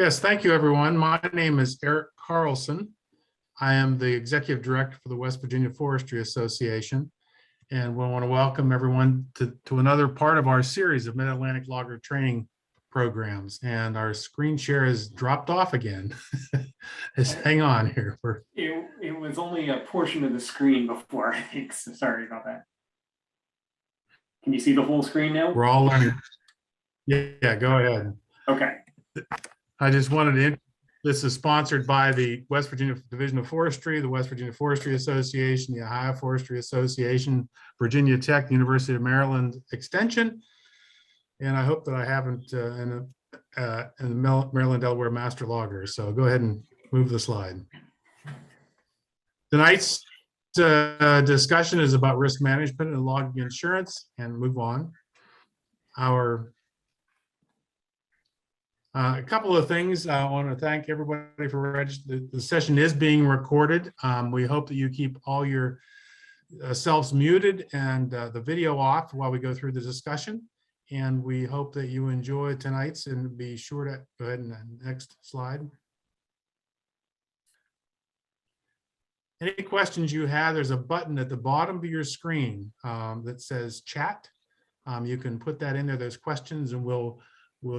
Yes, thank you, everyone. My name is Eric Carlson. I am the Executive Director for the West Virginia Forestry Association, and we want to welcome everyone to another part of our series of Mid-Atlantic Logger Training programs. And our screen share has dropped off again. Just hang on here. It was only a portion of the screen before, I think, so sorry about that. Can you see the whole screen now? We're all learning. Yeah, go ahead. Okay. I just wanted to, this is sponsored by the West Virginia Division of Forestry, the West Virginia Forestry Association, the Ohio Forestry Association, Virginia Tech, the University of Maryland Extension. And I hope that I haven't in the Maryland Delaware Master Loggers. So go ahead and move the slide. Tonight's discussion is about risk management and logging insurance, and move on. A couple of things. I want to thank everybody for registering. The session is being recorded. We hope that you keep all your selves muted and the video off while we go through the discussion. And we hope that you enjoy tonight's, and be sure to go ahead and next slide. Any questions you have, there's a button at the bottom of your screen that says chat. You can put that in there, those questions, and we'll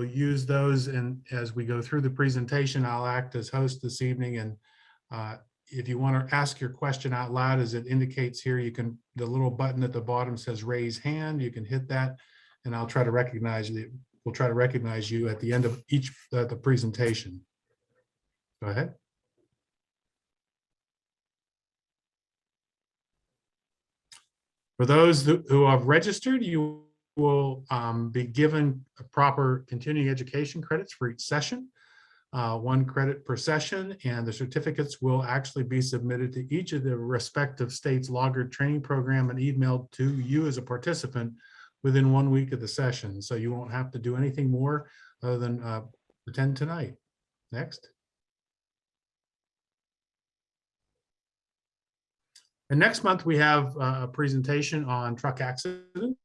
use those. And as we go through the presentation, I'll act as host this evening. And if you want to ask your question out loud, as it indicates here, you can, the little button at the bottom says raise hand. You can hit that, and I'll try to recognize you. We'll try to recognize you at the end of each the presentation. Go ahead. For those who have registered, you will be given a proper continuing education credits for each session, 1 credit per session, and the certificates will actually be submitted to each of the respective states' logger training program and emailed to you as a participant within 1 week of the session. So you won't have to do anything more other than attend tonight. Next. And next month, we have a presentation on truck accidents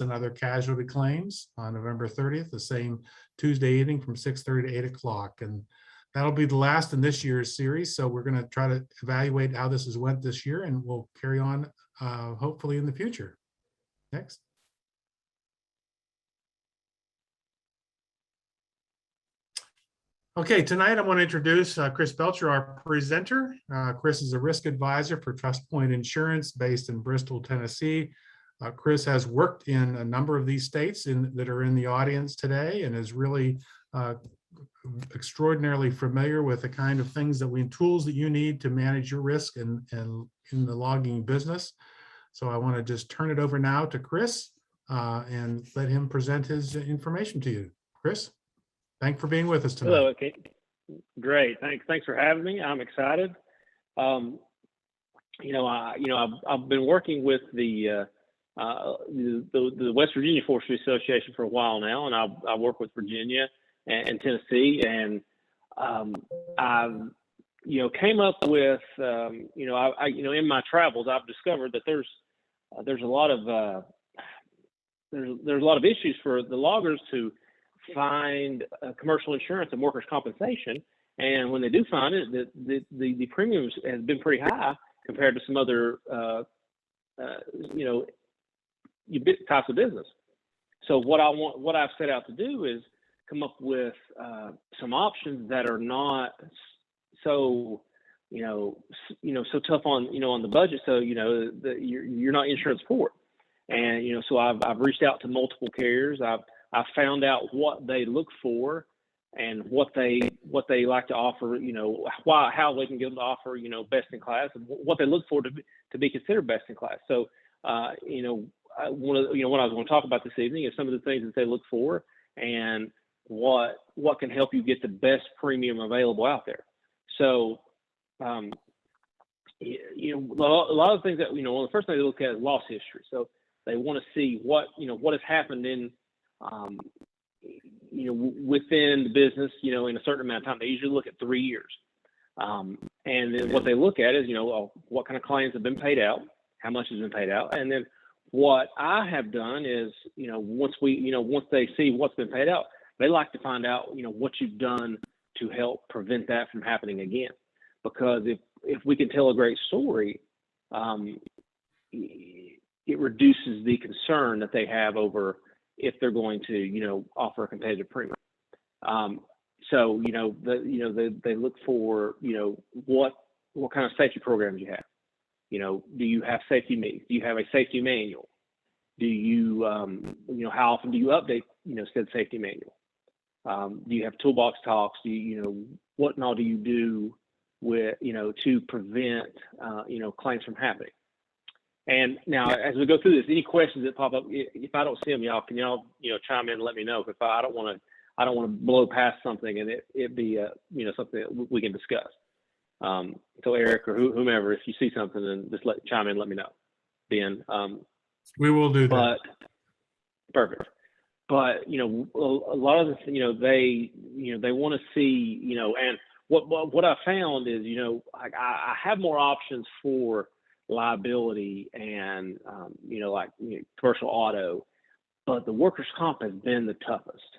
and other casualty claims on November 30th, the same Tuesday evening from 6:30 to 8 o'clock. And that'll be the last in this year's series. So we're going to try to evaluate how this has went this year, and we'll carry on hopefully in the future. Next. Okay, tonight I want to introduce Kris Belcher, our presenter. Kris is a risk advisor for Trustpoint Insurance based in Bristol, Tennessee. Kris has worked in a number of these states that are in the audience today, and is really extraordinarily familiar with the kind of things tools that you need to manage your risk in the logging business. So I want to just turn it over now to Kris and let him present his information to you. Kris, thanks for being with us tonight. Hello. Okay. Great. Thanks for having me. I'm excited. I've been working with the West Virginia Forestry Association for a while now, and I work with Virginia and Tennessee, and I came up with in my travels I've discovered that there's a lot of issues for the loggers to find commercial insurance and workers' compensation, and when they do find it, the premiums has been pretty high compared to some other types of business. So what I've set out to do is come up with some options that are not so so tough on the budget. So you're not insurance poor, and so I've reached out to multiple carriers. I've found out what they look for and what they like to offer. How they can get them to offer best in class, and what they look for to be considered best in class. So what I was going to talk about this evening is some of the things that they look for, and what can help you get the best premium available out there. So, a lot of things that, one of the first things they look at is loss history. So they want to see what has happened in, within the business, in a certain amount of time. They usually look at 3 years. And then what they look at is, what kind of claims have been paid out, how much has been paid out. And then what I have done is, once they see what's been paid out, they like to find out, what you've done to help prevent that from happening again. Because if we can tell a great story, it reduces the concern that they have over if they're going to, offer a competitive premium. So, they look for, what kind of safety programs you have. Do you have safety meetings? Do you have a safety manual? Do you, how often do you update, said safety manual? Do you have toolbox talks? Do you, what and all do you do with, to prevent, claims from happening? And now, as we go through this, any questions that pop up, if I don't see them, can y'all, chime in and let me know. If I don't want to blow past something and it be, something that we can discuss. So Eric or whomever, if you see something, then just chime in, let me know. Ben. We will do that. But perfect. But a lot of the, they want to see, and what I found is, I have more options for liability and commercial auto, but the workers' comp has been the toughest.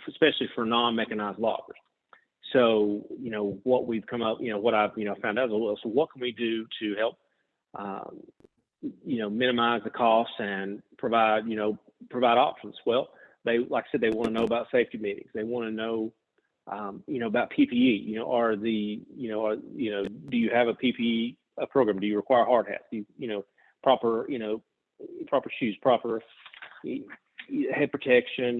Especially for non-mechanized loggers. So what we've come up, what I've found out is, well, so what can we do to help minimize the costs and provide options? Well, they, like I said, they want to know about safety meetings. They want to know about PPE. Do you have a PPE program? Do you require hard hats? Do you, proper shoes, proper head protection,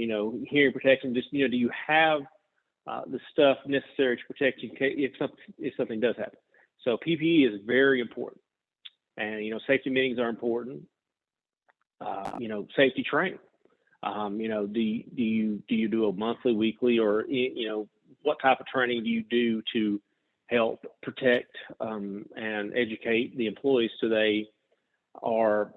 hearing protection? Just, do you have the stuff necessary to protect you if something does happen? So PPE is very important, and safety meetings are important. Safety training. Do you do a monthly, weekly, or what type of training do you do to help protect and educate the employees so they are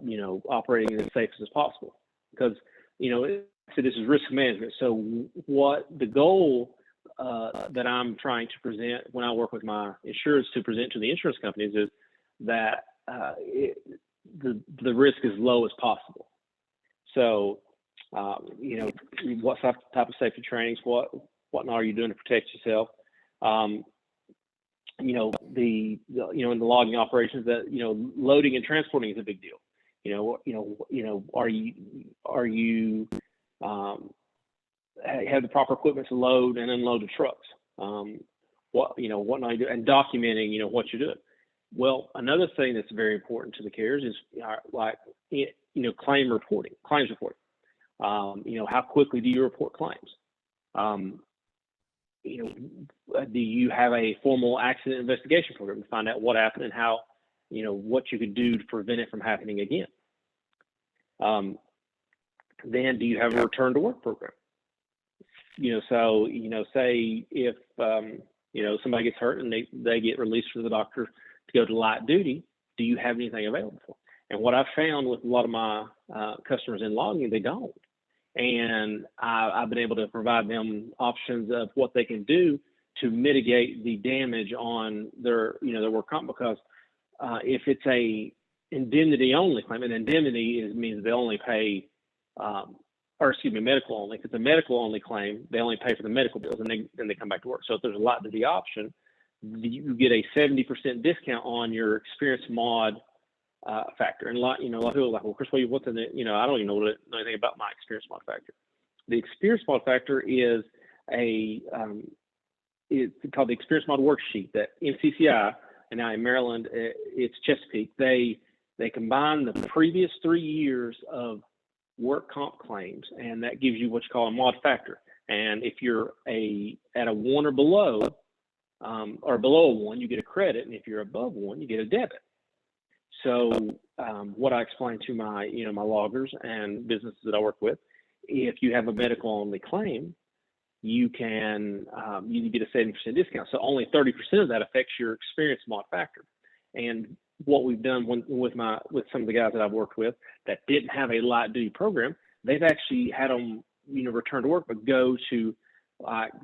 operating as safe as possible? Because so this is risk management. So what the goal that I'm trying to present when I work with my insurers to present to the insurance companies is that the risk is low as possible. So what type of safety trainings, what are you doing to protect yourself? In the logging operations, that loading and transporting is a big deal. Are you have the proper equipment to load and unload the trucks? What not you do, and documenting what you're doing. Well, another thing that's very important to the carriers is claims reporting. How quickly do you report claims? Do you have a formal accident investigation program to find out what happened and how, what you could do to prevent it from happening again? Then do you have a return to work program? Say if, somebody gets hurt and they get released from the doctor to go to light duty, do you have anything available for them? And what I've found with a lot of my customers in logging, they don't. And I've been able to provide them options of what they can do to mitigate the damage on their work comp, because if it's a indemnity only claim, and indemnity means they only pay, medical only. If it's a medical only claim, they only pay for the medical bills, and then they come back to work. So if there's a lot to the option, you get a 70% discount on your experience mod factor. And a lot of people are like, well, Kris, what's in it? I don't even know anything about my experience mod factor. The experience mod factor is it's called the experience mod worksheet that NCCI, and now in Maryland, it's Chesapeake. They combine the previous 3 years of work comp claims, and that gives you what you call a mod factor. And if you're at a 1 or below a 1, you get a credit, and if you're above 1, you get a debit. So what I explain to my my loggers and businesses that I work with, if you have a medical only claim, you can you get a 70% discount. So only 30% of that affects your experience mod factor. And what we've done with some of the guys that I've worked with that didn't have a light duty program, they've actually had them return to work, but go to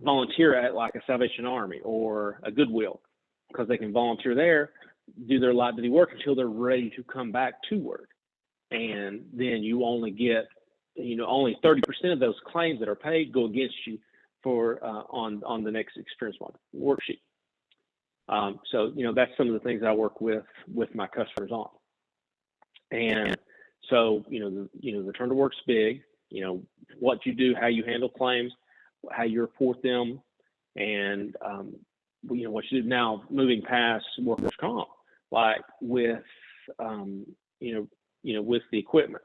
volunteer at like a Salvation Army or a Goodwill, because they can volunteer there, do their light duty work until they're ready to come back to work. And then you only get, only 30% of those claims that are paid go against you for on the next experience model worksheet. So that's some of the things I work with my customers on. And so the return to work's big. What you do, how you handle claims, how you report them, and what you do now. Moving past workers' comp, like with with the equipment,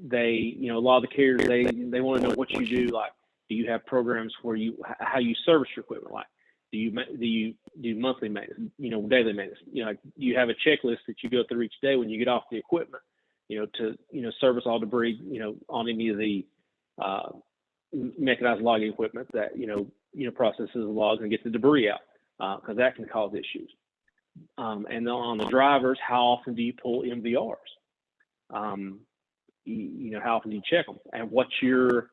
they a lot of the carriers they want to know what you do. Like, do you have programs where how you service your equipment? Like, do you do monthly maintenance, daily maintenance? Do you have a checklist that you go through each day when you get off the equipment, to service all debris, on any of the mechanized logging equipment that processes the logs and gets the debris out, because that can cause issues. And then on the drivers, how often do you pull MVRs? How often do you check them? And what's your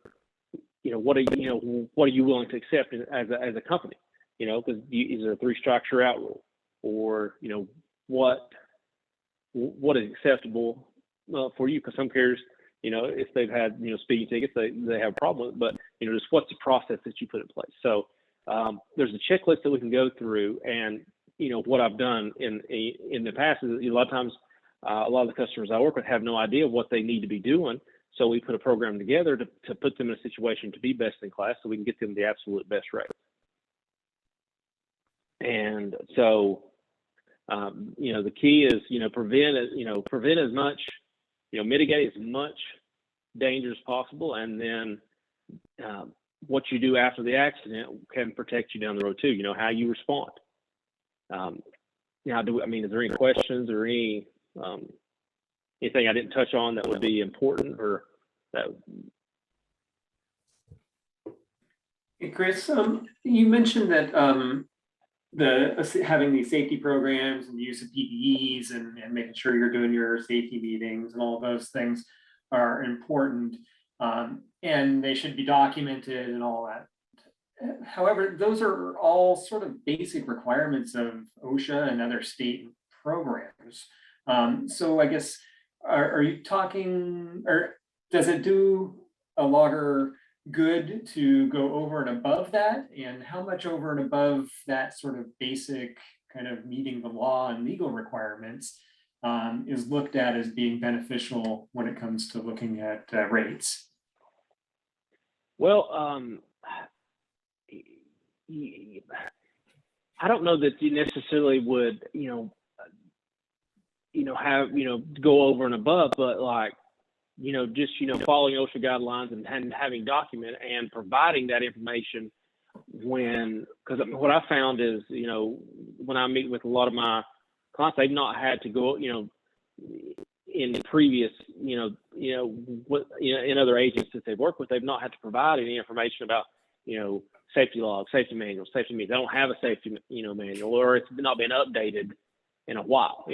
what are you willing to accept as a company? Because is there a 3 strikes you're out rule, or what is acceptable for you? Because some carriers, if they've had speeding tickets, they have a problem. But just what's the process that you put in place? So there's a checklist that we can go through, and what I've done in the past is a lot of times a lot of the customers I work with have no idea what they need to be doing. So we put a program together to put them in a situation to be best in class, so we can get them the absolute best rate. And so, the key is, prevent as much, mitigate as much danger as possible. And then what you do after the accident can protect you down the road too, how you respond. Is there any questions or anything I didn't touch on that would be important, or that? Hey, Kris, you mentioned that having these safety programs and the use of PPEs and making sure you're doing your safety meetings and all of those things are important, and they should be documented and all that. However, those are all sort of basic requirements of OSHA and other state programs. So I guess, are you talking, or does it do a logger good to go over and above that? And how much over and above that sort of basic kind of meeting the law and legal requirements is looked at as being beneficial when it comes to looking at rates? Well, I don't know that you necessarily would, have, go over and above, but just, following OSHA guidelines and having document and providing that information because what I found is, when I meet with a lot of my clients, they've not had to go, in previous, in other agencies that they've worked with, they've not had to provide any information about, safety logs, safety manuals, safety meetings. They don't have a safety, manual, or it's not been updated in a while.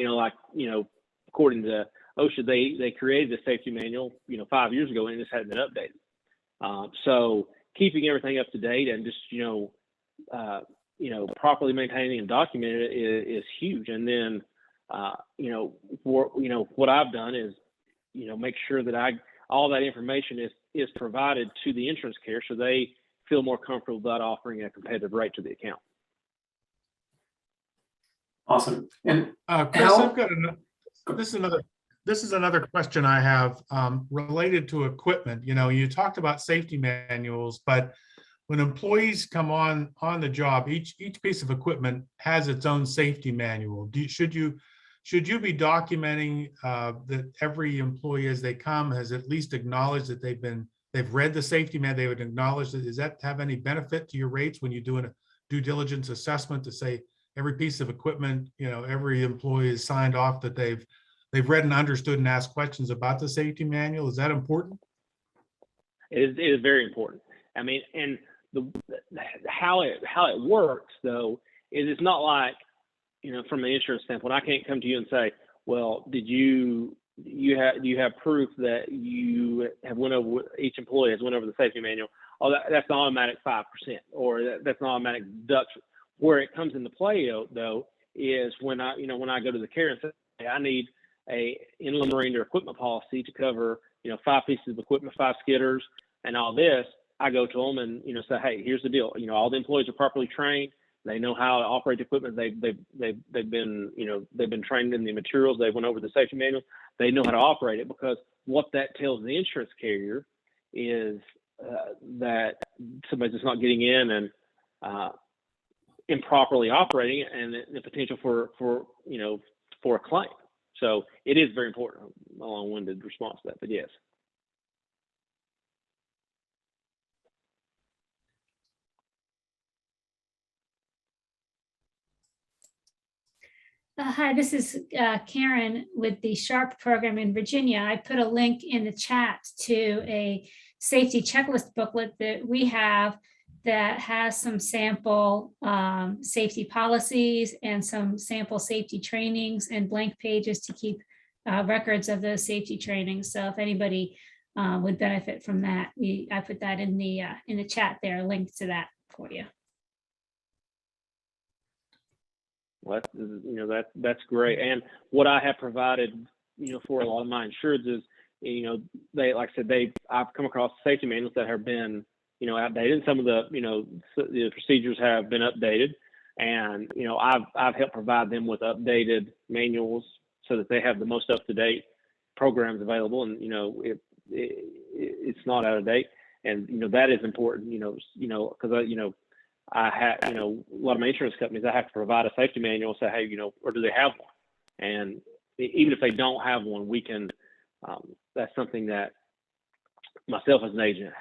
According to OSHA, they created the safety manual, 5 years ago, and it just hadn't been updated. So keeping everything up to date and just, properly maintaining and documenting it is huge. And then, what I've done is, make sure that all that information is provided to the insurance carrier, so they feel more comfortable about offering a competitive rate to the account. Awesome. And Kris, I've got this is another question I have related to equipment. You talked about safety manuals, but when employees come on the job, each piece of equipment has its own safety manual. Should you be documenting that every employee as they come has at least acknowledged that they've read the safety manual? They would acknowledge that. Does that have any benefit to your rates when you're doing a due diligence assessment to say every piece of equipment, every employee has signed off that they've read and understood and asked questions about the safety manual? Is that important? It is very important. And how it works though is it's not like, from an insurance standpoint, I can't come to you and say, well, do you have proof that you have each employee has went over the safety manual? Oh, that's an automatic 5%, or that's an automatic deduction. Where it comes into play though is when I go to the carrier and say, hey, I need a inland marine or equipment policy to cover, 5 pieces of equipment, 5 skidders and all this. I go to them and, say, hey, here's the deal. All the employees are properly trained. They know how to operate the equipment. They've been, they've been trained in the materials. They went over the safety manual. They know how to operate it, because what that tells the insurance carrier is that somebody's just not getting in and improperly operating it, and the potential for a claim. So it is very important. A long-winded response to that, but yes. Hi, this is Karen with the SHARP program in Virginia. I put a link in the chat to a safety checklist booklet that we have that has some sample safety policies and some sample safety trainings and blank pages to keep records of those safety trainings. So if anybody would benefit from that, I put that in the chat there, a link to that for you. Well, that's great. And what I have provided, for a lot of my insureds is, they, like I said, I've come across safety manuals that have been, outdated. Some of the procedures have been updated, and, I've helped provide them with updated manuals so that they have the most up-to-date programs available. And, it's not out of date. And, that is important, because, I have, a lot of my insurance companies, I have to provide a safety manual and say, hey, or do they have one? And even if they don't have one, we can, that's something that myself as an agent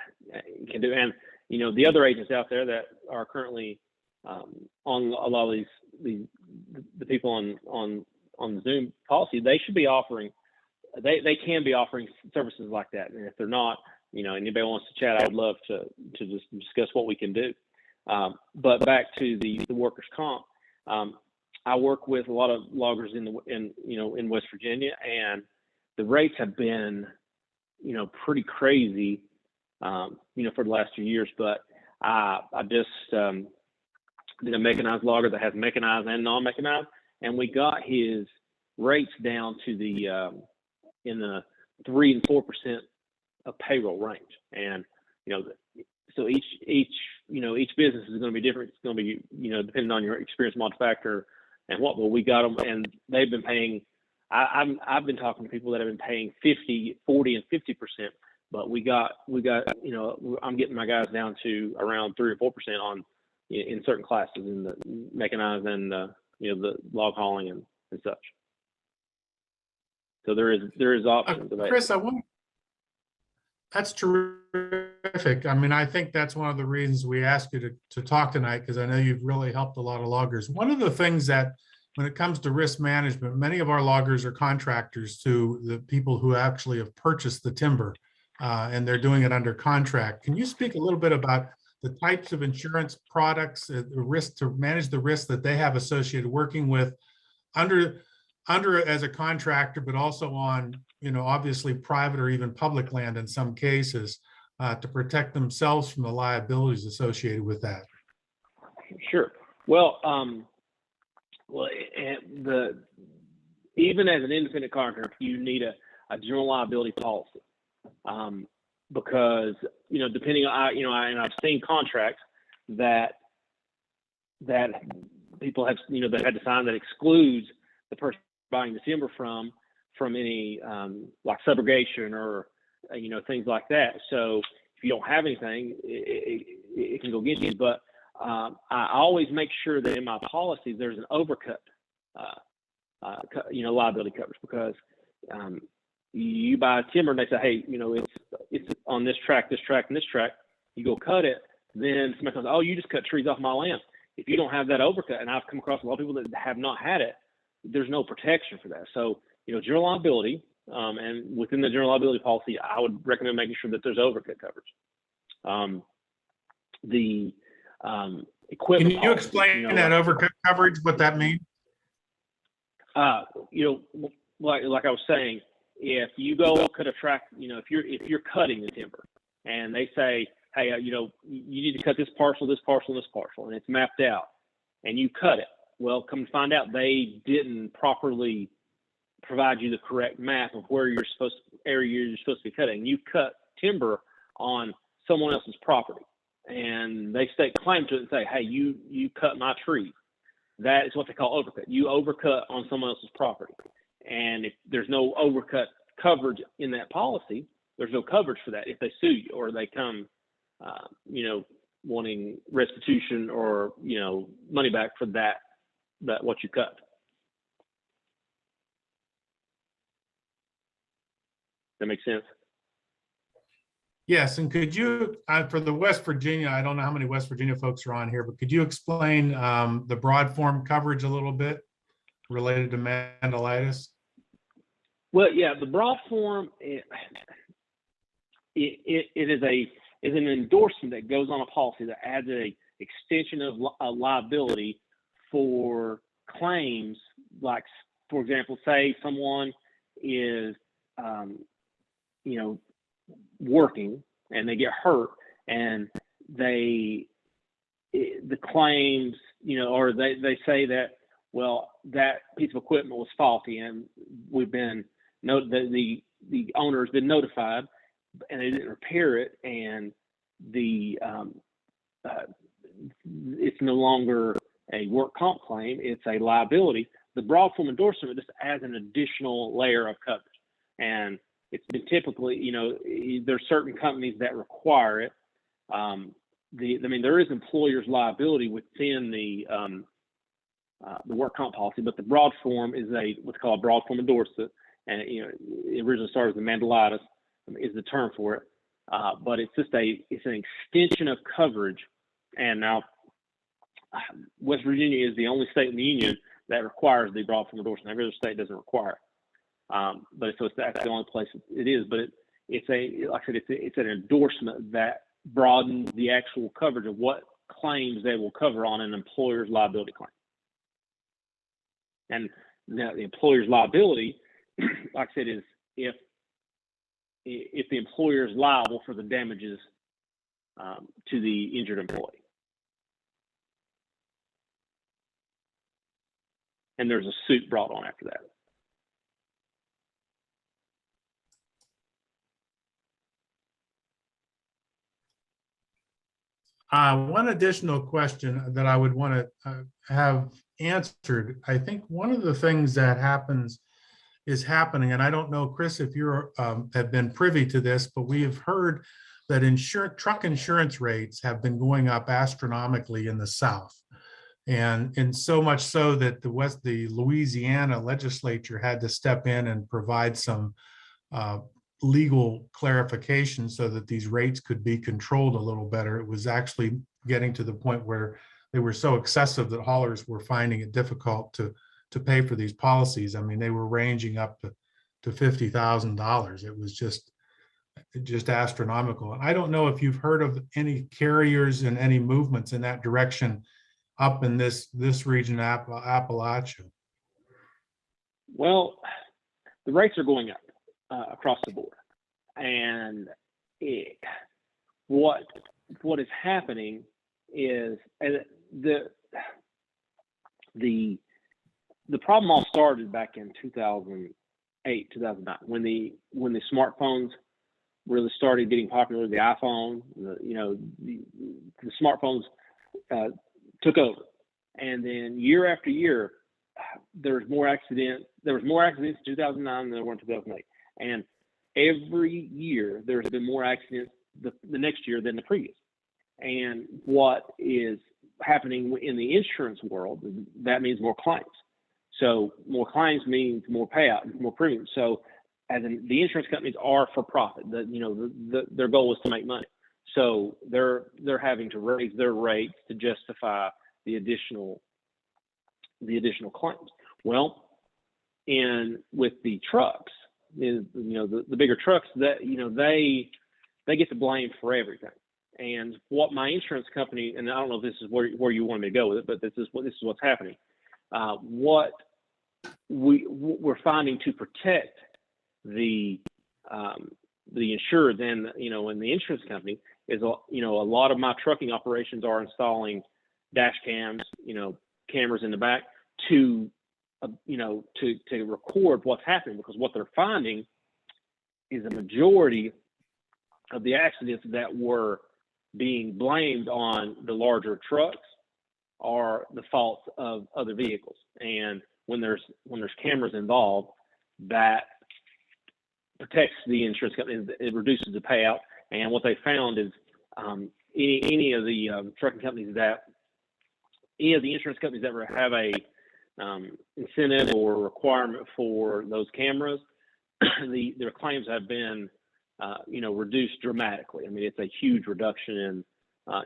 can do. And, the other agents out there that are currently on a lot of the people on the Zoom policy, they should be offering, they can be offering services like that. And if they're not, anybody wants to chat, I would love to just discuss what we can do. But back to the workers' comp, I work with a lot of loggers in West Virginia, and the rates have been, pretty crazy, for the last 2 years. But I just did a mechanized logger that has mechanized and non-mechanized, and we got his rates down to in the 3 and 4% of payroll range. And, so each business is going to be different. It's going to be, depending on your experience multi-factor and what, but we got them, and they've been paying, I've been talking to people that have been paying 50, 40 and 50%, but we got, I'm getting my guys down to around 3 or 4% on, in certain classes in the mechanized and, the log hauling and such. So there is options. Kris, that's terrific. I mean, I think that's one of the reasons we asked you to talk tonight, because I know you've really helped a lot of loggers. One of the things that, when it comes to risk management, many of our loggers are contractors to the people who actually have purchased the timber, and they're doing it under contract. Can you speak a little bit about the types of insurance products, the risk, to manage the risk that they have associated working with under as a contractor, but also on, obviously private or even public land in some cases, to protect themselves from the liabilities associated with that? Sure. Well, even as an independent contractor, you need a general liability policy, because depending on, and I've seen contracts that people have that had to sign that excludes the person buying the timber from any like subrogation or things like that. So if you don't have anything, it can go against you. But I always make sure that in my policies there's an overcut, liability coverage, because you buy timber and they say, hey, it's on this track, this track, and this track. You go cut it, then somebody comes, oh, you just cut trees off my land. If you don't have that overcut, and I've come across a lot of people that have not had it, there's no protection for that. So, general liability, and within the general liability policy, I would recommend making sure that there's overcut coverage. The equipment. Can you explain that overcut coverage, what that means? Like I was saying, if you go cut a track, if you're cutting the timber, and they say, hey, you need to cut this parcel, this parcel, and this parcel, and it's mapped out, and you cut it. Well, come to find out, they didn't properly provide you the correct map of where area you're supposed to be cutting. You cut timber on someone else's property and they stake claim to it and say, hey, you cut my tree. That is what they call overcut. You overcut on someone else's property. And if there's no overcut coverage in that policy, there's no coverage for that if they sue you or they come, wanting restitution or, money back for that what you cut. That makes sense? Yes, and could you, for the West Virginia, I don't know how many West Virginia folks are on here, but could you explain the broad form coverage a little bit related to mandalitis? Well, yeah, the broad form, it is an endorsement that goes on a policy that adds a extension of liability for claims, like, for example, say someone is, working and they get hurt and the claims, or they say that, well, that piece of equipment was faulty and we've been the owner has been notified and they didn't repair it, and it's no longer a work comp claim, it's a liability. The broad form endorsement just adds an additional layer of coverage. And it's been typically, there's certain companies that require it. There is employer's liability within the work comp policy, but the broad form is what's called a broad form endorsement. And, it originally started as the mandalitis is the term for it. But it's an extension of coverage. And now West Virginia is the only state in the union that requires the broad form endorsement. Every other state doesn't require it. That's the only place it is. But it's an endorsement that broadens the actual coverage of what claims they will cover on an employer's liability claim. And now the employer's liability, like I said, is if the employer is liable for the damages to the injured employee. And there's a suit brought on after that. One additional question that I would want to have answered. I think one of the things that is happening, and I don't know, Kris, if you have been privy to this, but we have heard that truck insurance rates have been going up astronomically in the South. And so much so that the Louisiana legislature had to step in and provide some legal clarification so that these rates could be controlled a little better. It was actually getting to the point where they were so excessive that haulers were finding it difficult to pay for these policies. I mean, they were ranging up to $50,000. It was just astronomical. And I don't know if you've heard of any carriers and any movements in that direction up in this region, Appalachia. Well, the rates are going up across the board, and what is happening is the problem all started back in 2008, 2009 when the smartphones really started getting popular. The iPhone, the smartphones took over, and then year after year, there was more accidents in 2009 than there were in 2008. And every year there's been more accidents the next year than the previous. And what is happening in the insurance world, that means more claims. So more claims means more payout, more premium. So the insurance companies are for profit. Their goal is to make money. So they're having to raise their rates to justify the additional claims. Well, with the trucks, the bigger trucks, that they get the blame for everything. And what my insurance company, and I don't know if this is where you want me to go with it, but this is what's happening. What we're finding to protect the insured and the insurance company is a lot of my trucking operations are installing dash cams, cameras in the back to record what's happening, because what they're finding is a majority of the accidents that were being blamed on the larger trucks are the fault of other vehicles. And when there's cameras involved, that protects the insurance company. It reduces the payout. And what they found is any of the trucking companies any of the insurance companies that have a incentive or requirement for those cameras, their claims have been reduced dramatically. I mean, it's a huge reduction in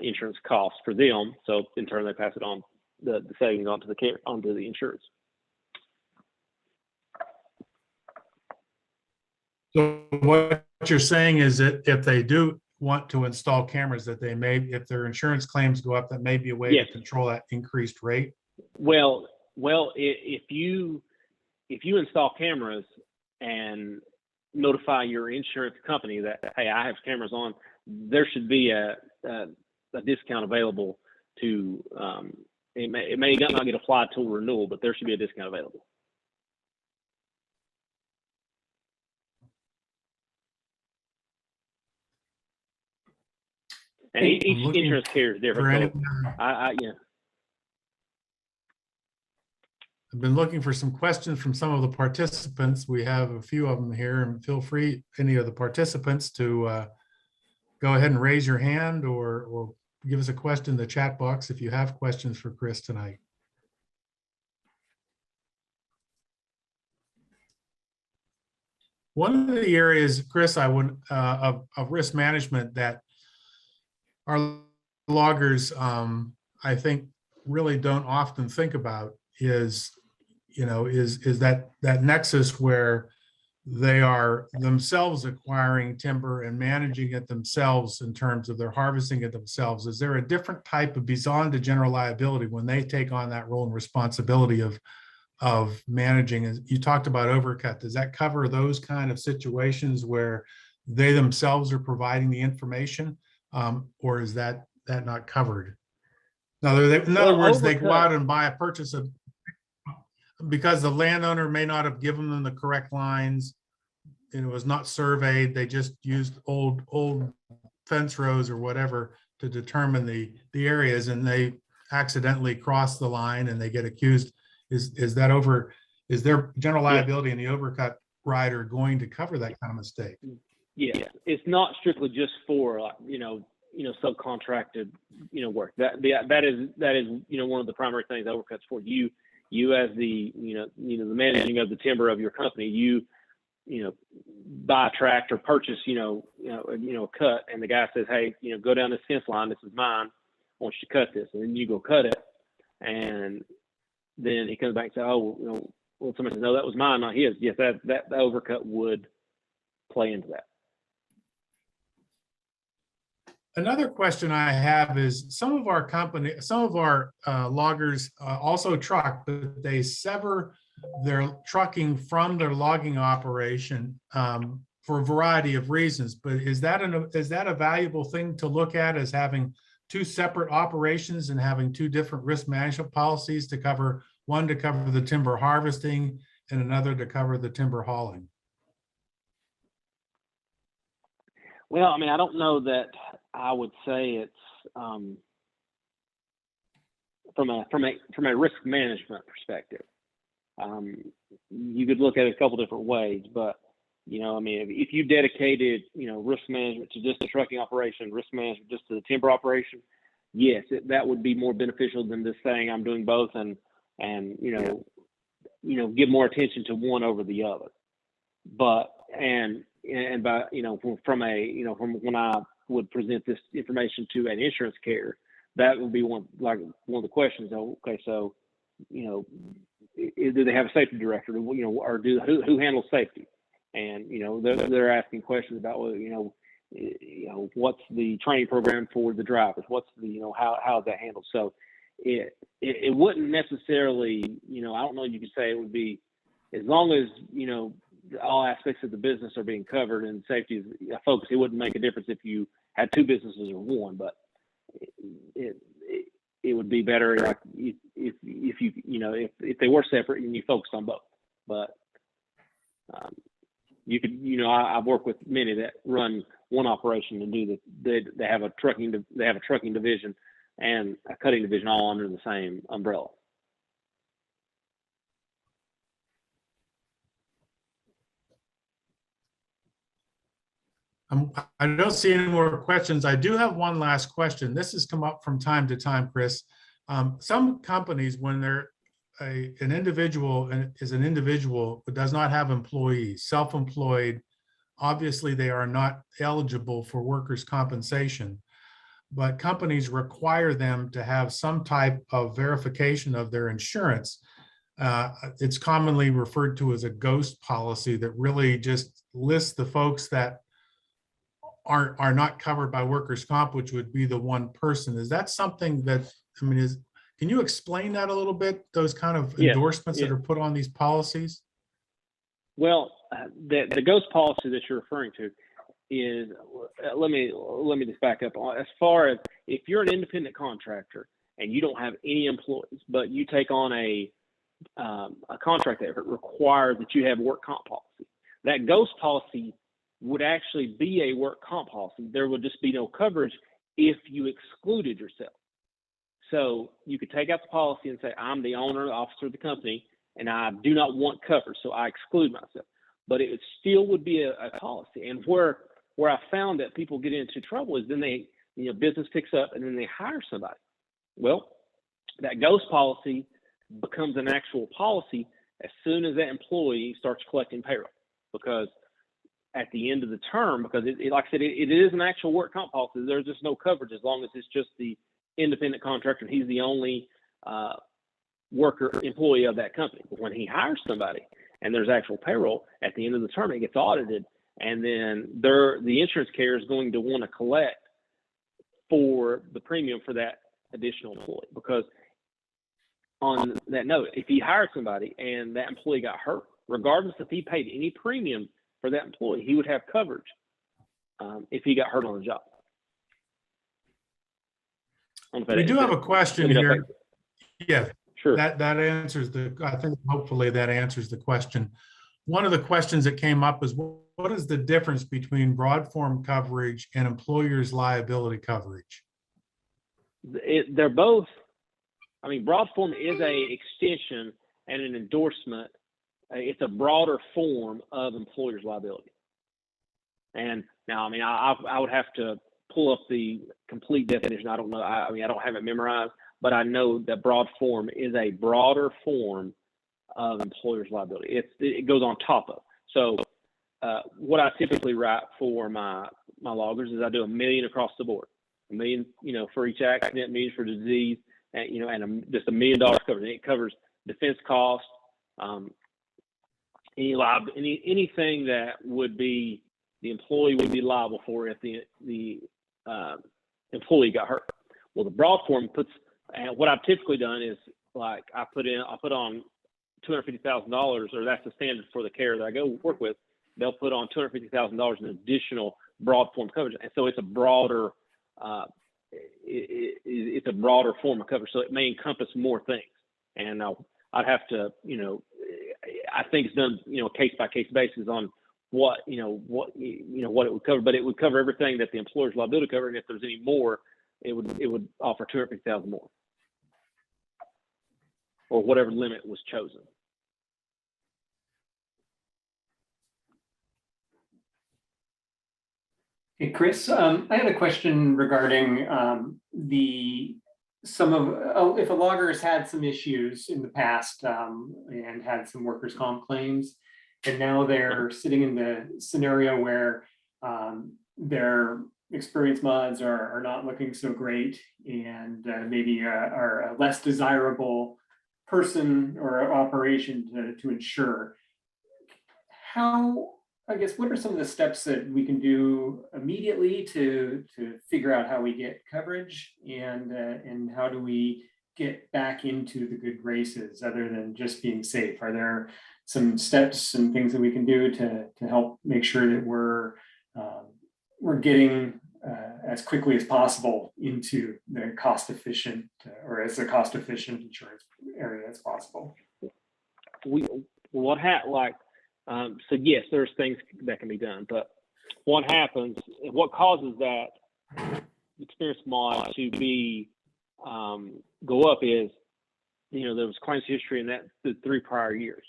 insurance costs for them. So in turn, they pass it on, the savings onto the insurance. So what you're saying is that if they do want to install cameras, that they may, if their insurance claims go up, that may be a way Yes. to control that increased rate? Well, if you install cameras and notify your insurance company that, hey, I have cameras on, there should be a discount available to, it may not get applied till renewal, but there should be a discount available. And each insurance carrier is different. So yeah. I've been looking for some questions from some of the participants. We have a few of them here, and feel free, any of the participants, to go ahead and raise your hand or give us a question in the chat box if you have questions for Kris tonight. One of the areas, Kris, I would of risk management that our loggers, I think, really don't often think about is that nexus where they are themselves acquiring timber and managing it themselves in terms of their harvesting it themselves. Is there a different type of beyond the general liability when they take on that role and responsibility of managing? You talked about overcut. Does that cover those kind of situations where they themselves are providing the information, or is that not covered? Now, in other words, they go out and buy a purchase of, because the landowner may not have given them the correct lines and it was not surveyed, they just used old fence rows or whatever to determine the areas, and they accidentally cross the line and they get accused. Is their general liability in the overcut rider going to cover that kind of mistake? Yeah, it's not strictly just for subcontracted work. That is one of the primary things overcuts for. You as the the managing of the timber of your company, you buy a tract or purchase a cut, and the guy says, hey, go down this fence line, this is mine, I want you to cut this, and then you go cut it, and then he comes back and says, oh, well, somebody says, no, that was mine, not his. Yes, that overcut would play into that. Another question I have is some of our loggers also truck, but they sever their trucking from their logging operation for a variety of reasons. But is that a valuable thing to look at, as having two separate operations and having two different risk management policies to cover, one to cover the timber harvesting and another to cover the timber hauling? Well, I mean, I don't know that I would say it's from a risk management perspective. You could look at it a couple different ways, but if you dedicated risk management to just the trucking operation, risk management just to the timber operation, yes, that would be more beneficial than just saying I'm doing both and give more attention to one over the other. But and by from when I would present this information to an insurance carrier, that would be one of the questions. Okay, so do they have a safety director? Or who handles safety? And they're asking questions about what's the training program for the drivers? What's the how is that handled? So it wouldn't necessarily I don't know, you could say it would be, as long as all aspects of the business are being covered and safety is a focus, it wouldn't make a difference if you had two businesses or one, but it would be better like if you if they were separate and you focused on both. But I've worked with many that run one operation and they have a trucking division and a cutting division all under the same umbrella. I don't see any more questions. I do have one last question. This has come up from time to time, Kris. Some companies, when they're an individual who does not have employees, self-employed, obviously they are not eligible for workers' compensation, but companies require them to have some type of verification of their insurance. It's commonly referred to as a ghost policy that really just lists the folks that are not covered by workers' comp, which would be the one person. Is that something that, can you explain that a little bit, those kind of endorsements that are put on these policies? Well, the ghost policy that you're referring to is, let me just back up. As far as if you're an independent contractor and you don't have any employees, but you take on a contract that requires that you have work comp policy, that ghost policy would actually be a work comp policy. There would just be no coverage if you excluded yourself. So you could take out the policy and say, I'm the owner, the officer of the company, and I do not want coverage, so I exclude myself. But it still would be a policy. And where I found that people get into trouble is then they, business picks up and then they hire somebody. Well, that ghost policy becomes an actual policy as soon as that employee starts collecting payroll, because at the end of the term, because like I said, it is an actual work comp policy. There's just no coverage as long as it's just the independent contractor. He's the only employee of that company. But when he hires somebody and there's actual payroll, at the end of the term, it gets audited, and then the insurance carrier is going to want to collect for the premium for that additional employee. Because on that note, if he hired somebody and that employee got hurt, regardless if he paid any premium for that employee, he would have coverage if he got hurt on the job. We do have a question here. Yeah, sure. That answers I think hopefully that answers the question. One of the questions that came up is, what is the difference between broad form coverage and employer's liability coverage? They're both, broad form is a extension and an endorsement. It's a broader form of employer's liability. And now, I would have to pull up the complete definition. I don't know. I don't have it memorized, but I know that broad form is a broader form of employer's liability. It goes on top of. So what I typically write for my loggers is I do $1 million across the board, $1 million, for each accident, $1 million for disease, and just $1 million coverage. And it covers defense costs, anything that would be the employee would be liable for if the employee got hurt. Well, the broad form and what I've typically done is, like, I put on $250,000, or that's the standard for the carrier that I go work with. They'll put on $250,000 in additional broad form coverage, and so it's a broader it's a broader form of coverage. So it may encompass more things, and I'd have to, I think it's done, case by case basis on what it would cover, but it would cover everything that the employer's liability cover, and if there's any more, it would offer $250,000 more, or whatever limit was chosen. Hey, Kris, I had a question regarding if a logger has had some issues in the past and had some workers' comp claims, and now they're sitting in the scenario where their experience mods are not looking so great, and maybe are a less desirable person or operation to insure. What are some of the steps that we can do immediately to figure out how we get coverage, and how do we get back into the good graces other than just being safe? Are there some steps and things that we can do to help make sure that we're getting as quickly as possible into the cost-efficient or as a cost-efficient insurance area as possible? So yes, there's things that can be done, but what happens, what causes that experience mod to be go up is, there was claims history in the 3 prior years.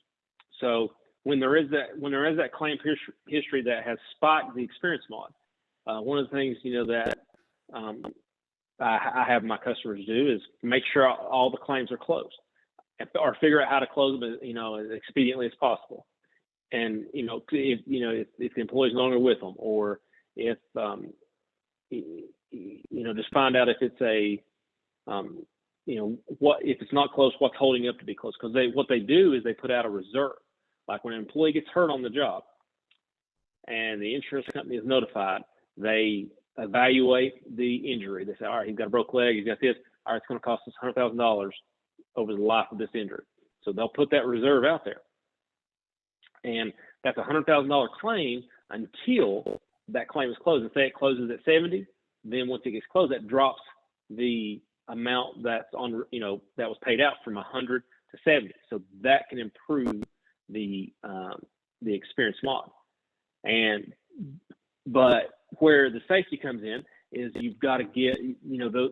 So when there is that claim history that has spiked the experience mod, one of the things that I have my customers do is make sure all the claims are closed, or figure out how to close them, as expediently as possible. And if the employee's no longer with them, or if just find out if it's a if it's not close, what's holding up to be close? Because what they do is they put out a reserve. Like when an employee gets hurt on the job and the insurance company is notified, they evaluate the injury. They say, all right, he's got a broke leg, he's got this. All right, it's going to cost us $100,000 over the life of this injury. So they'll put that reserve out there. And that's a $100,000 claim until that claim is closed. And say it closes at 70, then once it gets closed, that drops the amount that's on, that was paid out from 100 to 70. So that can improve the experience mod. But where the safety comes in is you've got to get,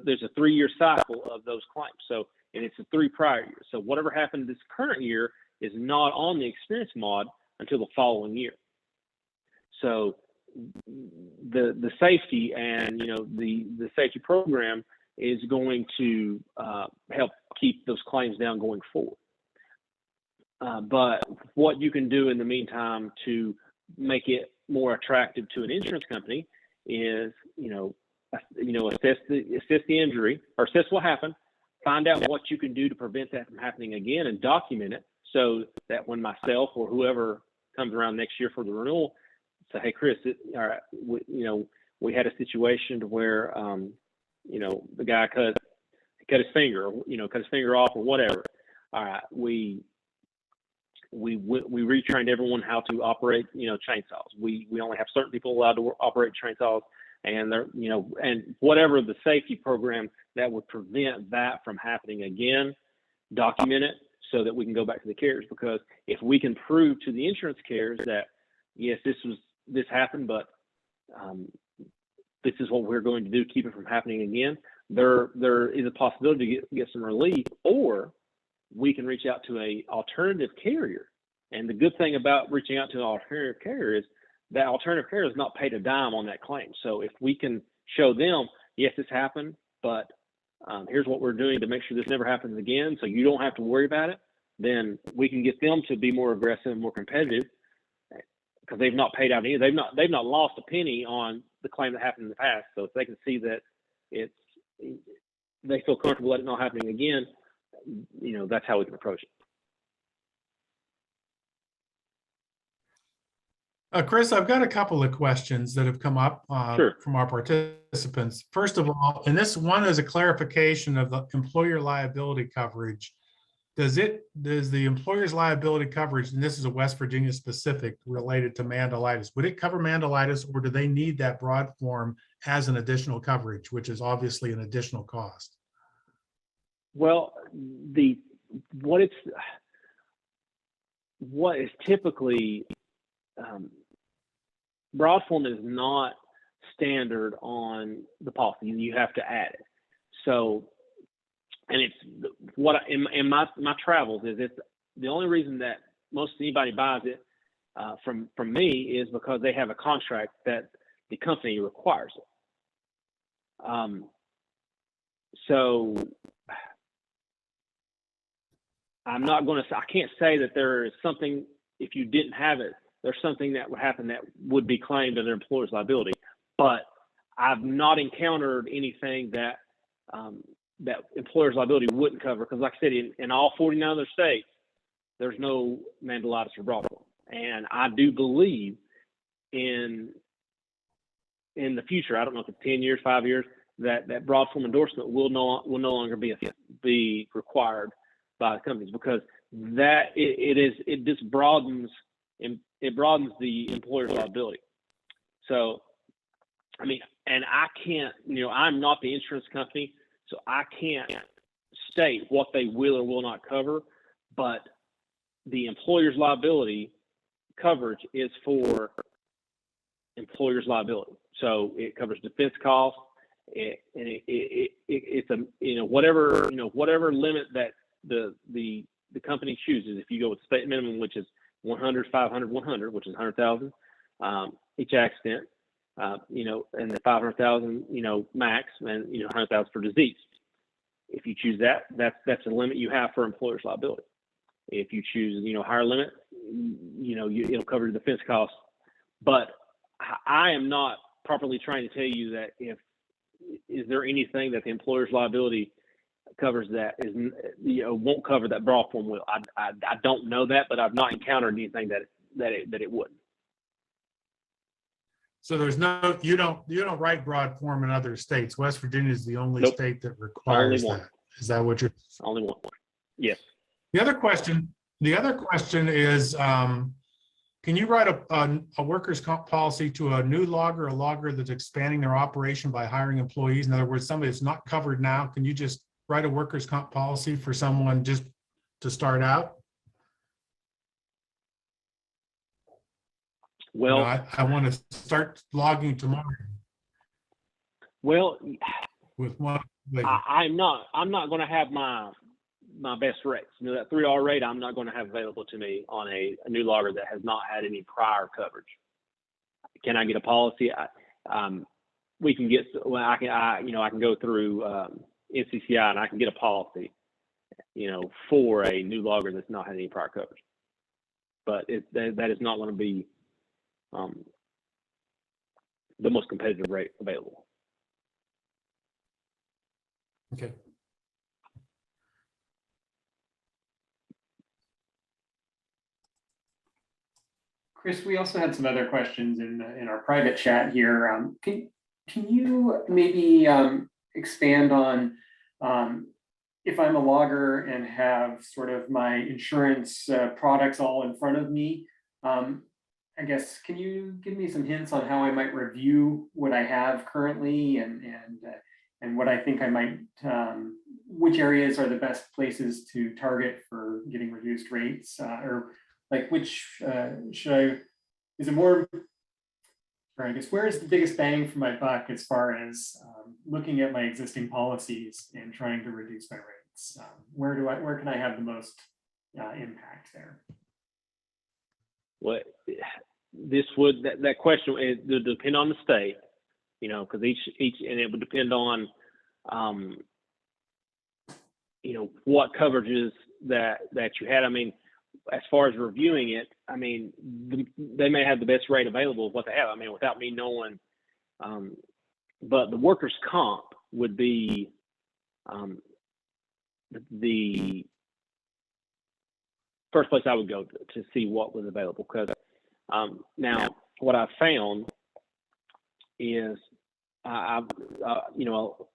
there's a 3-year cycle of those claims. So, and it's a 3 prior years. So whatever happened this current year is not on the experience mod until the following year. So the safety and, the safety program is going to help keep those claims down going forward. But what you can do in the meantime to make it more attractive to an insurance company is, assess the injury, or assess what happened, find out what you can do to prevent that from happening again, and document it so that when myself or whoever comes around next year for the renewal, say, hey, Kris, all right, we had a situation where, the guy cut his finger, cut his finger off or whatever. All right, we retrained everyone how to operate, chainsaws. We only have certain people allowed to operate chainsaws, and they're, and whatever the safety program that would prevent that from happening again, document it so that we can go back to the carriers. Because if we can prove to the insurance carriers that yes, this happened, but this is what we're going to do to keep it from happening again, there is a possibility to get some relief, or we can reach out to a alternative carrier. And the good thing about reaching out to an alternative carrier is that alternative carrier is not paid a dime on that claim. So if we can show them, yes, this happened, but here's what we're doing to make sure this never happens again, so you don't have to worry about it, then we can get them to be more aggressive and more competitive, because they've not paid out any. They've not lost a penny on the claim that happened in the past. So if they can see that they feel comfortable that it's not happening again, that's how we can approach it. Kris, I've got a couple of questions that have come up Sure. from our participants. First of all, and this one is a clarification of the employer liability coverage. Does the employer's liability coverage, and this is a West Virginia specific related to mandelitis, would it cover mandelitis, or do they need that broad form as an additional coverage, which is obviously an additional cost? Well, what is typically broad form is not standard on the policy. You have to add it. So, and it's what in my travels is it's the only reason that most anybody buys it from me is because they have a contract that the company requires it. So I'm not going to. I can't say that there is something. If you didn't have it, there's something that would happen that would be claimed under employer's liability. But I've not encountered anything that that employer's liability wouldn't cover, because, like I said, in all 49 other states, there's no mandelitis or broad form. And I do believe in the future, I don't know if it's 10 years, 5 years, that broad form endorsement will no longer be required by the companies, because that it just broadens the employer's liability. So, I mean, and I can't, I'm not the insurance company, so I can't state what they will or will not cover, but the employer's liability coverage is for employer's liability. So it covers defense costs. It's a, whatever limit that the company chooses. If you go with state minimum, which is 100, 500, 100, which is 100,000 each accident, and the 500,000, max, and 100,000 for disease. If you choose that, that's a limit you have for employer's liability. If you choose, higher limit, it'll cover the defense costs. But I am not properly trying to tell you that is there anything that the employer's liability covers that won't cover that broad form will. I don't know that, but I've not encountered anything that it wouldn't. So there's you don't write broad form in other states. West Virginia is the only Nope. state that requires Only one. that. Is that what you're? Only one. Yes. The other question is, can you write a workers' comp policy to a new logger, a logger that's expanding their operation by hiring employees? In other words, somebody that's not covered now, can you just write a workers' comp policy for someone just to start out? Well, I want to start logging tomorrow well, with one. I'm not going to have my best rates. That $3 rate I'm not going to have available to me on a new logger that has not had any prior coverage. Can I get a policy? We can get. Well, I can go through NCCI and I can get a policy, for a new logger that's not had any prior coverage. But that is not going to be the most competitive rate available. Okay. Kris, we also had some other questions in our private chat here. Can you maybe expand on if I'm a logger and have sort of my insurance products all in front of me? I guess, can you give me some hints on how I might review what I have currently and what I think I might, which areas are the best places to target for getting reduced rates, or like which is it more, or I guess, where is the biggest bang for my buck as far as looking at my existing policies and trying to reduce my rates? Where can I have the most impact there? Well, that question would depend on the state, because each and it would depend on what coverages that you had. I mean, as far as reviewing it, I mean, they may have the best rate available of what they have. I mean, without me knowing, but the workers' comp would be the first place I would go to see what was available. Because now what I've found is a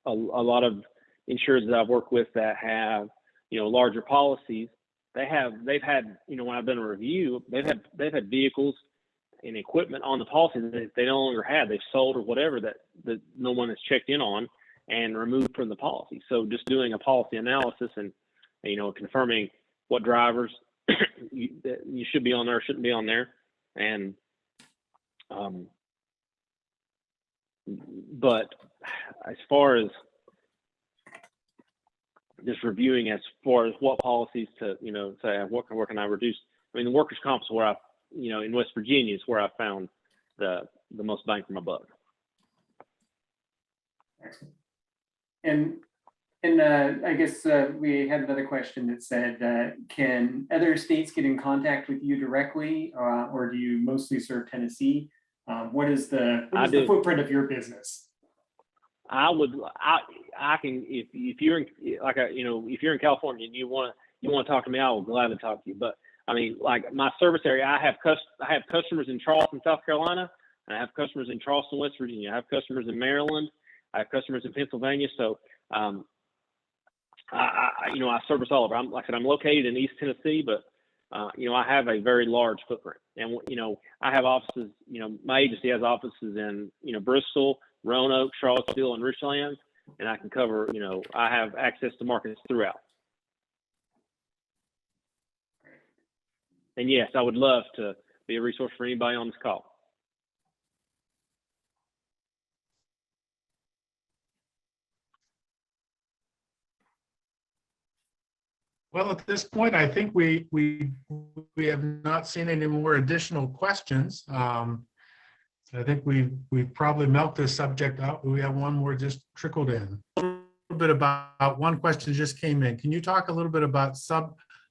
lot of insurers that I've worked with that have larger policies. They've had when I've done a review, they've had vehicles and equipment on the policy that they no longer had. They've sold or whatever that no one has checked in on and removed from the policy. So just doing a policy analysis and confirming what drivers you should be on there, shouldn't be on there, and but as far as just reviewing as far as what policies to say where can I reduce? I mean, the workers' comp is where in West Virginia is where I found the most bang for my buck. Excellent. And I guess we had another question that said, can other states get in contact with you directly, or do you mostly serve Tennessee? What is the footprint of your business? I can, if you're in, if you're in California and you want to talk to me, I will gladly talk to you. But I mean, like my service area, I have customers in Charleston, South Carolina, and I have customers in Charleston, West Virginia. I have customers in Maryland. I have customers in Pennsylvania. So, I service all over. Like I said, I'm located in East Tennessee, but I have a very large footprint, and I have offices. My agency has offices in Bristol, Roanoke, Charlottesville, and Richland, and I can cover. I have access to markets throughout. And yes, I would love to be a resource for anybody on this call. Well, at this point, I think we have not seen any more additional questions. I think we've probably milked this subject out. We have one more just trickled in. A little bit about one question just came in. Can you talk a little bit about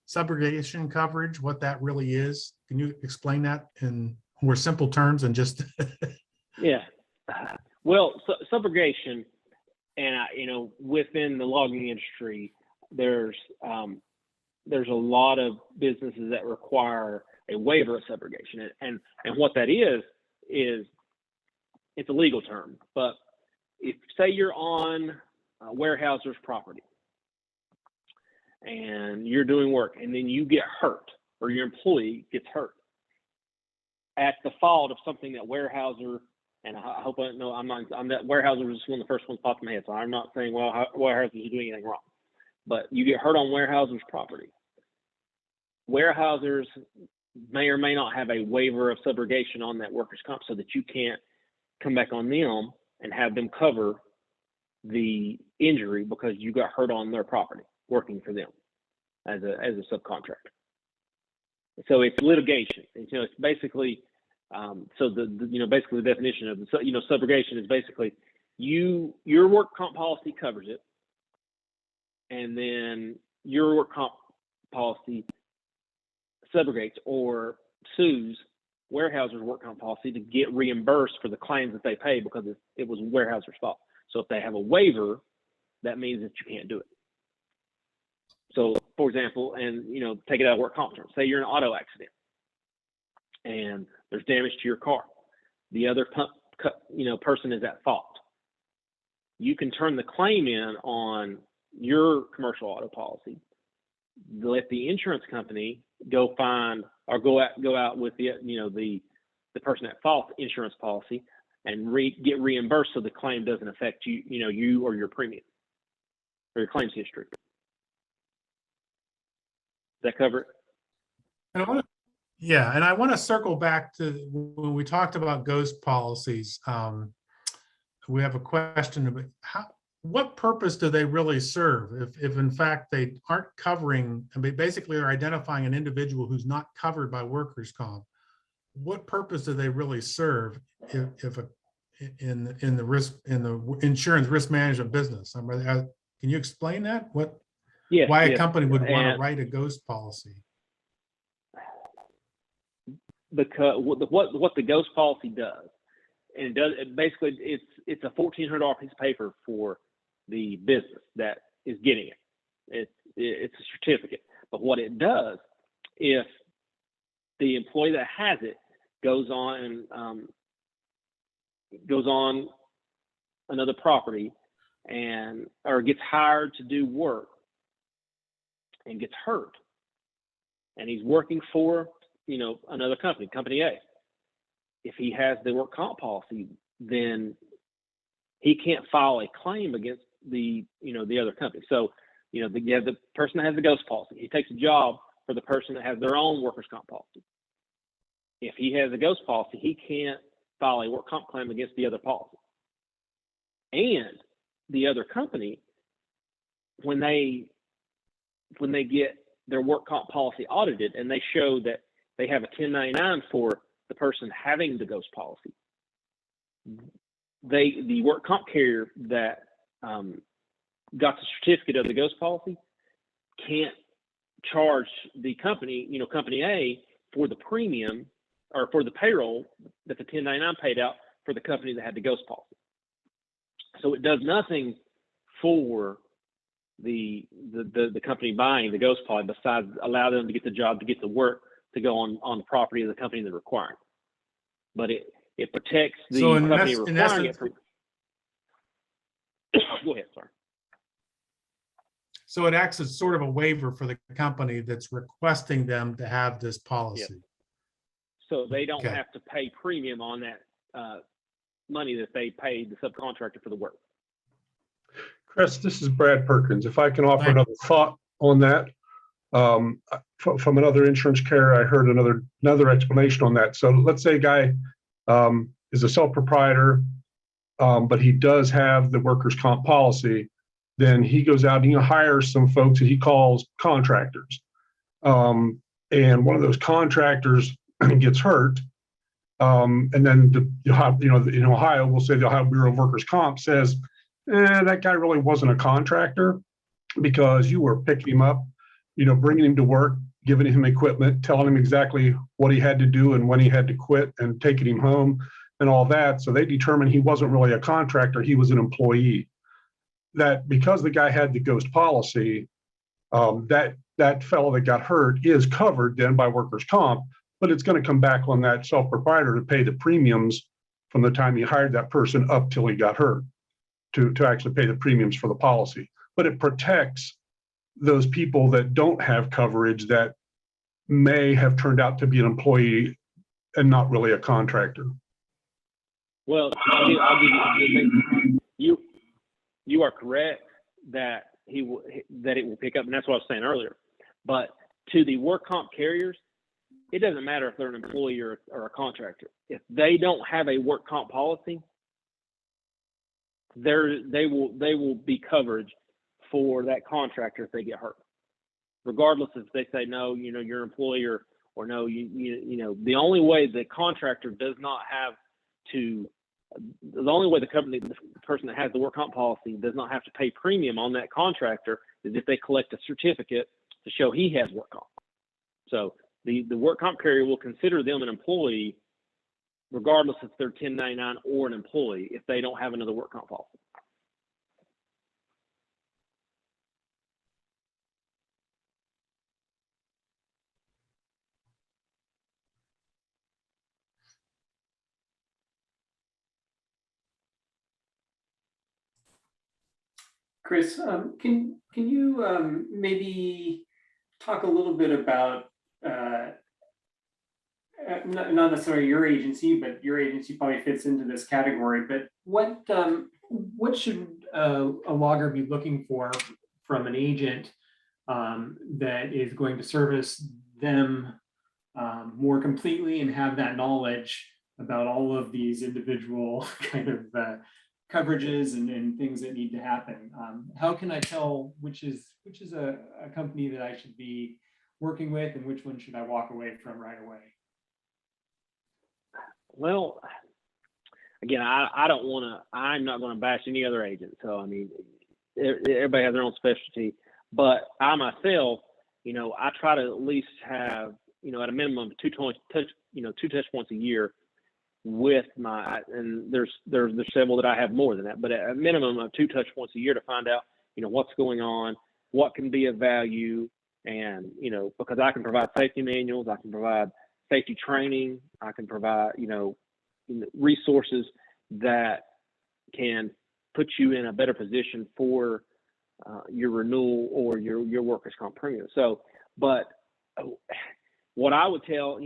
subrogation coverage, what that really is? Can you explain that in more simple terms and just? Yeah. Well, subrogation, and within the logging industry, there's a lot of businesses that require a waiver of subrogation, and what that is it's a legal term. But if say you're on a Weyerhaeuser's property and you're doing work, and then you get hurt, or your employee gets hurt at the fault of something that Weyerhaeuser, and I hope I know I'm that Weyerhaeuser was just one of the first ones popped in my head, so I'm not saying Weyerhaeuser is doing anything wrong. But you get hurt on Weyerhaeuser's property. Weyerhaeuser's may or may not have a waiver of subrogation on that workers' comp, so that you can't come back on them and have them cover the injury because you got hurt on their property working for them as a subcontractor. So it's litigation. And, it's basically basically the definition of subrogation is basically your work comp policy covers it, and then your work comp policy subrogates or sues Weyerhaeuser's work comp policy to get reimbursed for the claims that they pay because it was Weyerhaeuser's fault. So if they have a waiver, that means that you can't do it. So, for example, and take it out of work comp terms. Say you're in an auto accident and there's damage to your car. The other person is at fault. You can turn the claim in on your commercial auto policy. Let the insurance company go find or go out with the person at fault insurance policy and get reimbursed, so the claim doesn't affect you or your premium or your claims history. Does that cover it? And I want to circle back to when we talked about ghost policies. We have a question about what purpose do they really serve if in fact they aren't covering, and they basically are identifying an individual who's not covered by workers' comp. What purpose do they really serve if in the insurance risk management business? Can you explain that? Why a company would want to write a ghost policy? Because what the ghost policy does, and basically it's a $1,400 piece of paper for the business that is getting it. It's a certificate. But what it does, if the employee that has it goes on another property or gets hired to do work and gets hurt, and he's working for another company A, if he has the work comp policy, then he can't file a claim against the other company. So the person that has the ghost policy, he takes a job for the person that has their own workers' comp policy. If he has a ghost policy, he can't file a work comp claim against the other policy. And the other company, when they get their work comp policy audited and they show that they have a 1099 for the person having the ghost policy, the work comp carrier that got the certificate of the ghost policy can't charge the company, company A, for the premium or for the payroll that the 1099 paid out for the company that had the ghost policy. So it does nothing for the company buying the ghost policy besides allow them to get the job, to get the work, to go on the property of the company that's requiring. But it protects the company requiring it. Go ahead, sorry. So it acts as sort of a waiver for the company that's requesting them to have this policy. Yep. So they don't have to pay premium on that money that they paid the subcontractor for the work. Kris, this is Brad Perkins. If I can offer another thought on that. From another insurance carrier, I heard another explanation on that. So let's say a guy is a sole proprietor, but he does have the workers' comp policy. Then he goes out and he hires some folks that he calls contractors. And one of those contractors gets hurt. And then in Ohio, we'll say the Ohio Bureau of Workers' Comp says, that guy really wasn't a contractor because you were picking him up, bringing him to work, giving him equipment, telling him exactly what he had to do and when he had to quit and taking him home and all that. So they determined he wasn't really a contractor, he was an employee. That because the guy had the ghost policy, that fellow that got hurt is covered then by workers' comp, but it's going to come back on that self-proprietor to pay the premiums from the time he hired that person up till he got hurt to actually pay the premiums for the policy. But it protects those people that don't have coverage that may have turned out to be an employee and not really a contractor. Well, I'll give you, you are correct that it will pick up, and that's what I was saying earlier. But to the work comp carriers, it doesn't matter if they're an employee or a contractor. If they don't have a work comp policy, they will be coverage for that contractor if they get hurt, regardless if they say no, you're an employee or no, the only way the contractor does not have to. The only way the person that has the work comp policy does not have to pay premium on that contractor is if they collect a certificate to show he has work comp. So the work comp carrier will consider them an employee regardless if they're 1099 or an employee if they don't have another work comp policy. Kris, can you maybe talk a little bit about not necessarily your agency, but your agency probably fits into this category. But what should a logger be looking for from an agent that is going to service them more completely and have that knowledge about all of these individual kind of coverages and things that need to happen? How can I tell which is a company that I should be working with and which one should I walk away from right away? Well, again, I'm not going to bash any other agent. So, I mean, everybody has their own specialty, but I myself, I try to at least have, at a minimum two touch points a year with and there's several that I have more than that, but at a minimum of 2 touch points a year to find out, what's going on, what can be of value. And, because I can provide safety manuals, I can provide safety training, I can provide, resources that can put you in a better position for your renewal or your workers' comp premium. So, but what I would tell,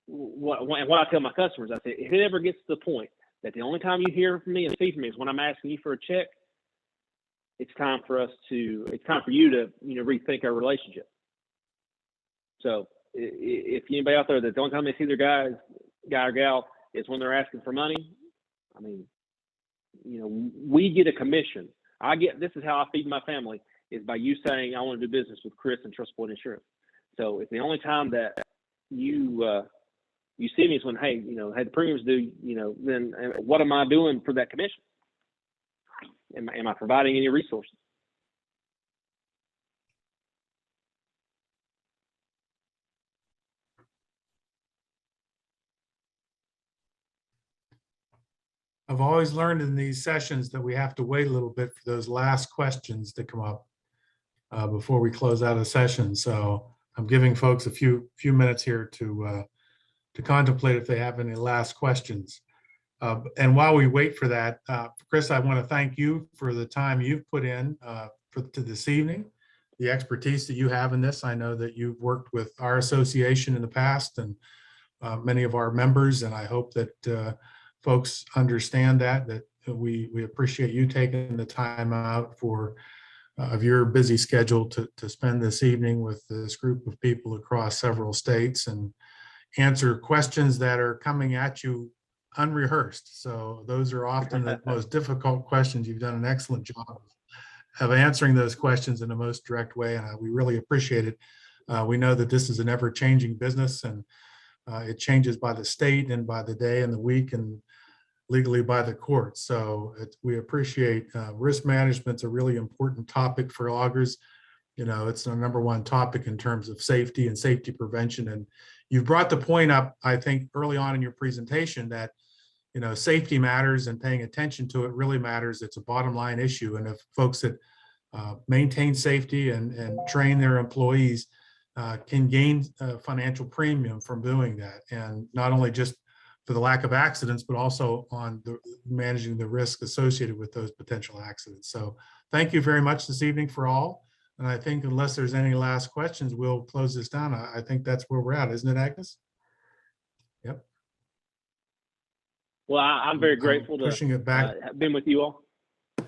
what I tell my customers, I say, if it ever gets to the point that the only time you hear from me and see from me is when I'm asking you for a check, it's time for you to, rethink our relationship. So if anybody out there that the only time they see their guy or gal is when they're asking for money, I mean, we get a commission. This is how I feed my family, is by you saying, I want to do business with Kris and Trustpoint Insurance. So if the only time that you see me is when, hey, the premiums due, then what am I doing for that commission? Am I providing any resources? I've always learned in these sessions that we have to wait a little bit for those last questions to come up before we close out a session. So I'm giving folks a few minutes here to contemplate if they have any last questions. And while we wait for that, Kris, I want to thank you for the time you've put in to this evening, the expertise that you have in this. I know that you've worked with our association in the past and many of our members, and I hope that folks understand that we appreciate you taking the time out for of your busy schedule to spend this evening with this group of people across several states and answer questions that are coming at you unrehearsed. So those are often the most difficult questions. You've done an excellent job of answering those questions in the most direct way, and we really appreciate it. We know that this is an ever-changing business, and it changes by the state and by the day and the week and legally by the court. So we appreciate risk management's a really important topic for loggers. You know, it's the number one topic in terms of safety and safety prevention. And you brought the point up, I think, early on in your presentation that, you know, safety matters and paying attention to it really matters. It's a bottom line issue. And if folks that maintain safety and train their employees can gain a financial premium from doing that, and not only just for the lack of accidents, but also on managing the risk associated with those potential accidents. So thank you very much this evening for all. And I think unless there's any last questions, we'll close this down. I think that's where we're at, isn't it, Agnes? Yep. Well, I'm very grateful to pushing it back. have been with you all.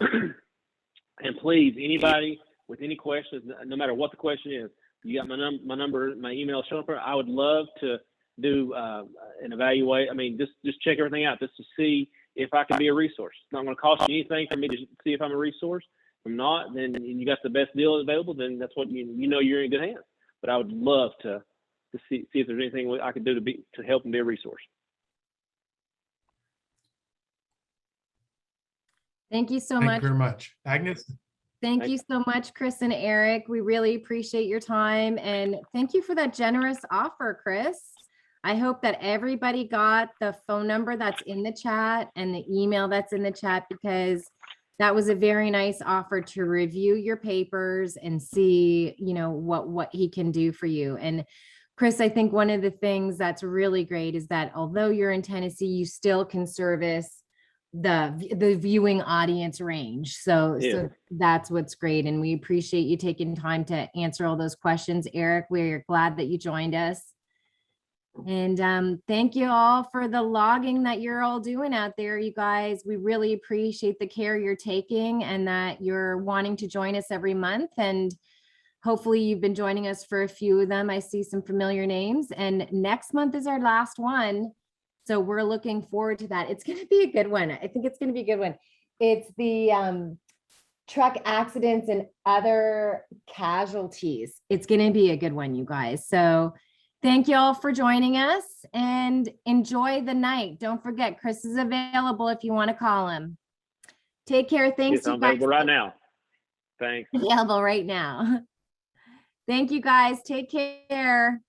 And please, anybody with any questions, no matter what the question is, you got my number, my email showing up. I would love to do an evaluate. I mean, just check everything out just to see if I can be a resource. It's not going to cost you anything for me to see if I'm a resource. If I'm not, then you got the best deal available, then that's what you know you're in good hands. But I would love to see if there's anything I could do to help and be a resource. Thank you so Thank much. you very much. Agnes? Thank you so much, Kris and Eric. We really appreciate your time, and thank you for that generous offer, Kris. I hope that everybody got the phone number that's in the chat and the email that's in the chat, because that was a very nice offer to review your papers and see, you know, what he can do for you. And Kris, I think one of the things that's really great is that although you're in Tennessee, you still can service the viewing audience range. So that's what's great. And we appreciate you taking time to answer all those questions. Eric, we're glad that you joined us. And thank you all for the logging that you're all doing out there, you guys. We really appreciate the care you're taking and that you're wanting to join us every month. And hopefully you've been joining us for a few of them. I see some familiar names, and next month is our last one. So we're looking forward to that. It's going to be a good one. I think it's going to be a good one. It's the truck accidents and other casualties. It's going to be a good one, you guys. So thank you all for joining us, and enjoy the night. Don't forget, Kris is available if you want to call him. Take care. Thanks. Yes, I'm available right now. Thanks. Available right now. Thank you, guys. Take care.